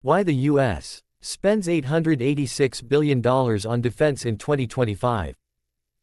Why the U.S. spends $886 billion on defense in 2025.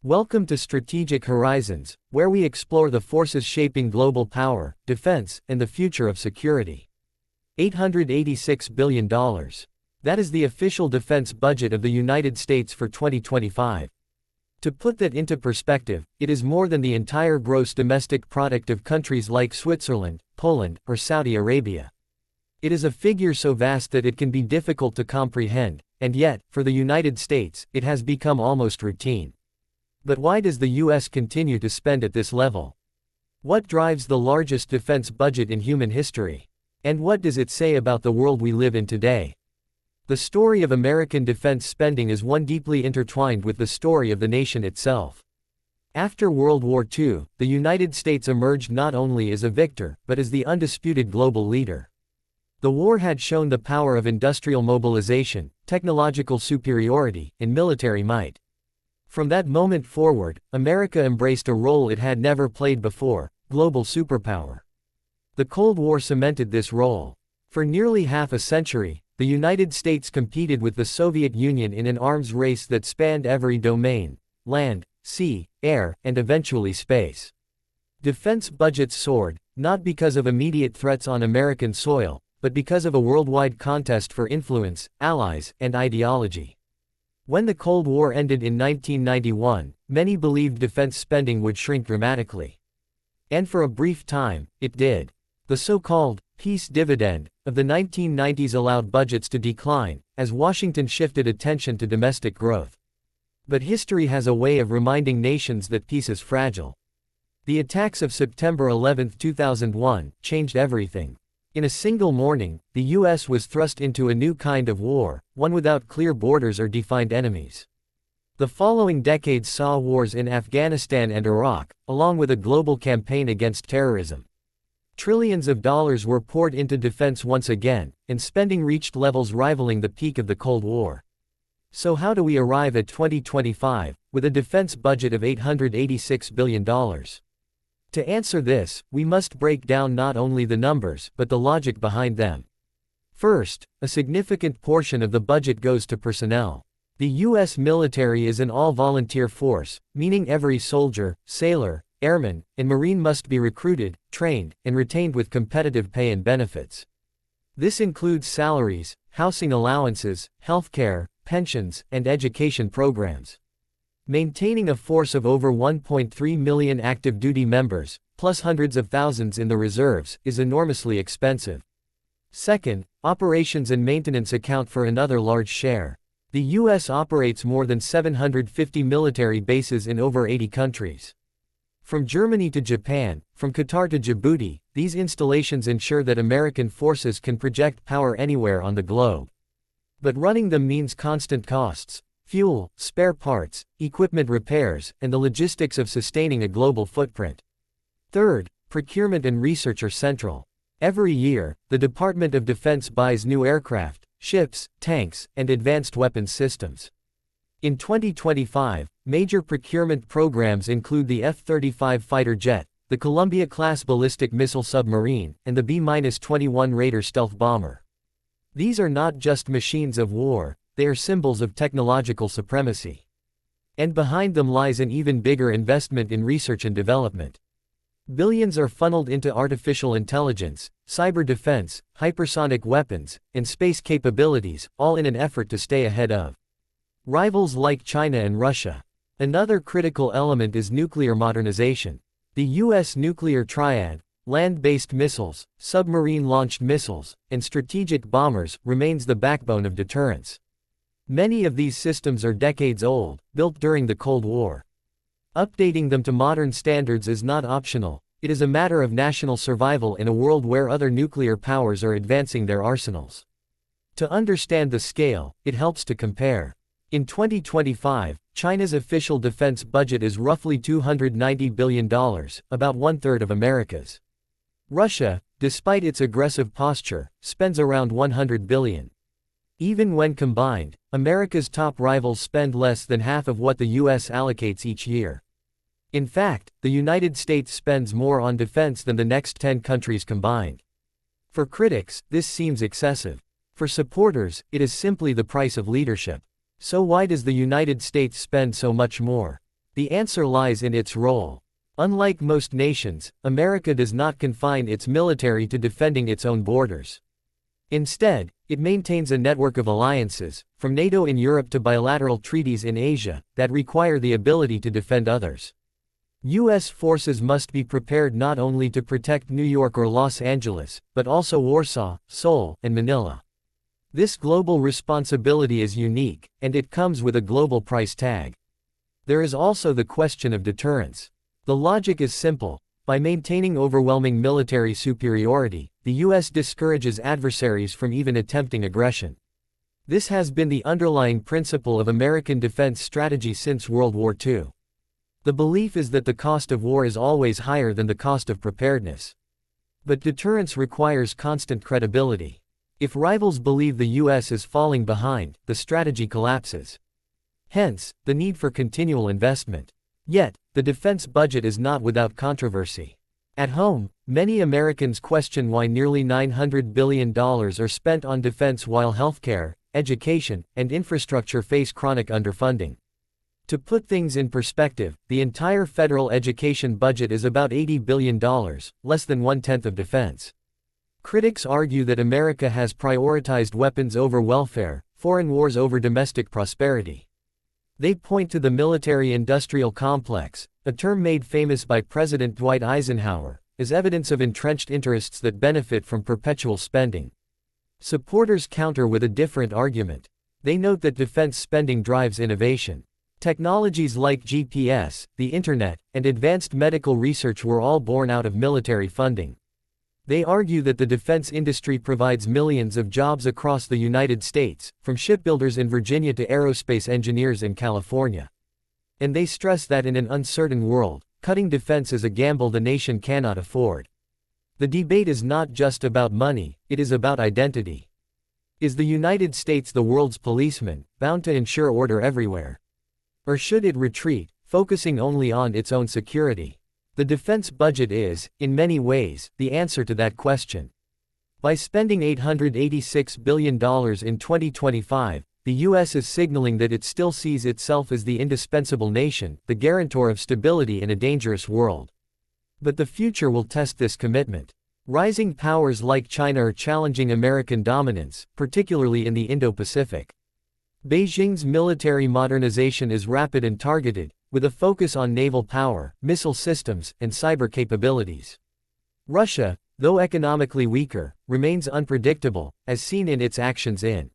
Welcome to Strategic Horizons, where we explore the forces shaping global power, defense, and the future of security. $886 billion. That is the official defense budget of the United States for 2025. To put that into perspective, it is more than the entire gross domestic product of countries like Switzerland, Poland, or Saudi Arabia. It is a figure so vast that it can be difficult to comprehend, and yet, for the United States, it has become almost routine. But why does the U.S. continue to spend at this level? What drives the largest defense budget in human history? And what does it say about the world we live in today? The story of American defense spending is one deeply intertwined with the story of the nation itself. After World War II, the United States emerged not only as a victor, but as the undisputed global leader. The war had shown the power of industrial mobilization, technological superiority, and military might. From that moment forward, America embraced a role it had never played before: global superpower. The Cold War cemented this role. For nearly half a century, the United States competed with the Soviet Union in an arms race that spanned every domain: land, sea, air, and eventually space. Defense budgets soared, not because of immediate threats on American soil, but because of a worldwide contest for influence, allies, and ideology. When the Cold War ended in 1991, many believed defense spending would shrink dramatically. And for a brief time, it did. The so-called peace dividend of the 1990s allowed budgets to decline, as Washington shifted attention to domestic growth. But history has a way of reminding nations that peace is fragile. The attacks of September 11, 2001, changed everything. In a single morning, the U.S. was thrust into a new kind of war, one without clear borders or defined enemies. The following decades saw wars in Afghanistan and Iraq, along with a global campaign against terrorism. Trillions of dollars were poured into defense once again, and spending reached levels rivaling the peak of the Cold War. So how do we arrive at 2025, with a defense budget of $886 billion? To answer this, we must break down not only the numbers, but the logic behind them. First, a significant portion of the budget goes to personnel. The U.S. military is an all-volunteer force, meaning every soldier, sailor, airman, and marine must be recruited, trained, and retained with competitive pay and benefits. This includes salaries, housing allowances, healthcare, pensions, and education programs. Maintaining a force of over 1.3 million active duty members, plus hundreds of thousands in the reserves, is enormously expensive. Second, operations and maintenance account for another large share. The U.S. operates more than 750 military bases in over 80 countries. From Germany to Japan, from Qatar to Djibouti, these installations ensure that American forces can project power anywhere on the globe. But running them means constant costs: fuel, spare parts, equipment repairs, and the logistics of sustaining a global footprint. Third, procurement and research are central. Every year, the Department of Defense buys new aircraft, ships, tanks, and advanced weapons systems. In 2025, major procurement programs include the F-35 fighter jet, the Columbia-class ballistic missile submarine, and the B-21 Raider stealth bomber. These are not just machines of war, they are symbols of technological supremacy. And behind them lies an even bigger investment in research and development. Billions are funneled into artificial intelligence, cyber defense, hypersonic weapons, and space capabilities, all in an effort to stay ahead of rivals like China and Russia. Another critical element is nuclear modernization. The U.S. nuclear triad, land-based missiles, submarine-launched missiles, and strategic bombers, remains the backbone of deterrence. Many of these systems are decades old, built during the Cold War. Updating them to modern standards is not optional, it is a matter of national survival in a world where other nuclear powers are advancing their arsenals. To understand the scale, it helps to compare. In 2025, China's official defense budget is roughly $290 billion, about one-third of America's. Russia, despite its aggressive posture, spends around $100 billion. Even when combined, America's top rivals spend less than half of what the U.S. allocates each year. In fact, the United States spends more on defense than the next 10 countries combined. For critics, this seems excessive. For supporters, it is simply the price of leadership. So why does the United States spend so much more? The answer lies in its role. Unlike most nations, America does not confine its military to defending its own borders. Instead, it maintains a network of alliances, from NATO in Europe to bilateral treaties in Asia, that require the ability to defend others. U.S. forces must be prepared not only to protect New York or Los Angeles, but also Warsaw, Seoul, and Manila. This global responsibility is unique, and it comes with a global price tag. There is also the question of deterrence. The logic is simple. By maintaining overwhelming military superiority, the U.S. discourages adversaries from even attempting aggression. This has been the underlying principle of American defense strategy since World War II. The belief is that the cost of war is always higher than the cost of preparedness. But deterrence requires constant credibility. If rivals believe the U.S. is falling behind, the strategy collapses. Hence, the need for continual investment. Yet, the defense budget is not without controversy. At home, many Americans question why nearly $900 billion are spent on defense while healthcare, education, and infrastructure face chronic underfunding. To put things in perspective, the entire federal education budget is about $80 billion, less than one-tenth of defense. Critics argue that America has prioritized weapons over welfare, foreign wars over domestic prosperity. They point to the military-industrial complex, a term made famous by President Dwight Eisenhower, as evidence of entrenched interests that benefit from perpetual spending. Supporters counter with a different argument. They note that defense spending drives innovation. Technologies like GPS, the Internet, and advanced medical research were all born out of military funding. They argue that the defense industry provides millions of jobs across the United States, from shipbuilders in Virginia to aerospace engineers in California. And they stress that in an uncertain world, cutting defense is a gamble the nation cannot afford. The debate is not just about money, it is about identity. Is the United States the world's policeman, bound to ensure order everywhere? Or should it retreat, focusing only on its own security? The defense budget is, in many ways, the answer to that question. By spending $886 billion in 2025, the U.S. is signaling that it still sees itself as the indispensable nation, the guarantor of stability in a dangerous world. But the future will test this commitment. Rising powers like China are challenging American dominance, particularly in the Indo-Pacific. Beijing's military modernization is rapid and targeted, with a focus on naval power, missile systems, and cyber capabilities. Russia, though economically weaker, remains unpredictable, as seen in its actions in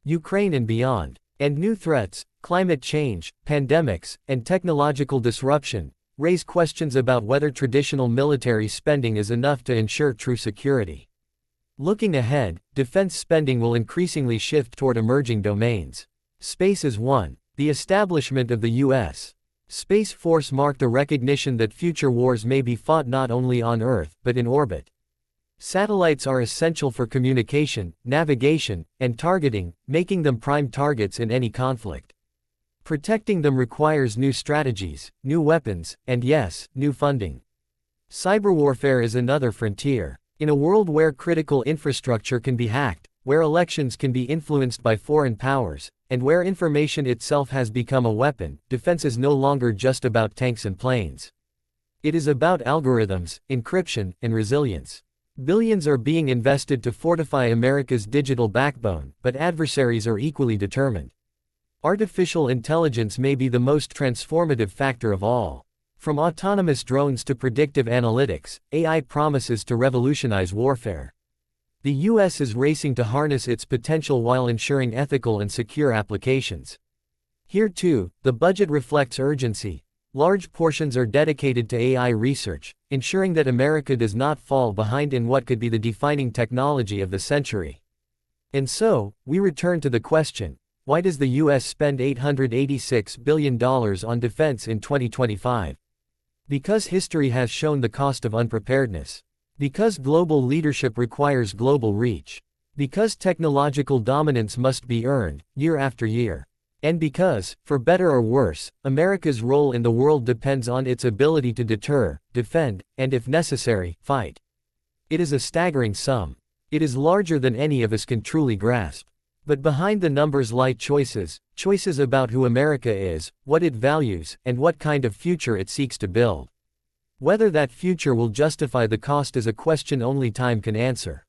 Ukraine and beyond. And new threats, climate change, pandemics, and technological disruption, raise questions about whether traditional military spending is enough to ensure true security. Looking ahead, defense spending will increasingly shift toward emerging domains. Space is one. The establishment of the U.S. Space Force marked a recognition that future wars may be fought not only on Earth, but in orbit. Satellites are essential for communication, navigation, and targeting, making them prime targets in any conflict. Protecting them requires new strategies, new weapons, and yes, new funding. Cyber warfare is another frontier. In a world where critical infrastructure can be hacked, where elections can be influenced by foreign powers, and where information itself has become a weapon, defense is no longer just about tanks and planes. It is about algorithms, encryption, and resilience. Billions are being invested to fortify America's digital backbone, but adversaries are equally determined. Artificial intelligence may be the most transformative factor of all. From autonomous drones to predictive analytics, AI promises to revolutionize warfare. The U.S. is racing to harness its potential while ensuring ethical and secure applications. Here too, the budget reflects urgency. Large portions are dedicated to AI research, ensuring that America does not fall behind in what could be the defining technology of the century. And so, we return to the question, why does the U.S. spend $886 billion on defense in 2025? Because history has shown the cost of unpreparedness. Because global leadership requires global reach. Because technological dominance must be earned, year after year. And because, for better or worse, America's role in the world depends on its ability to deter, defend, and if necessary, fight. It is a staggering sum. It is larger than any of us can truly grasp. But behind the numbers lie choices, choices about who America is, what it values, and what kind of future it seeks to build. Whether that future will justify the cost is a question only time can answer.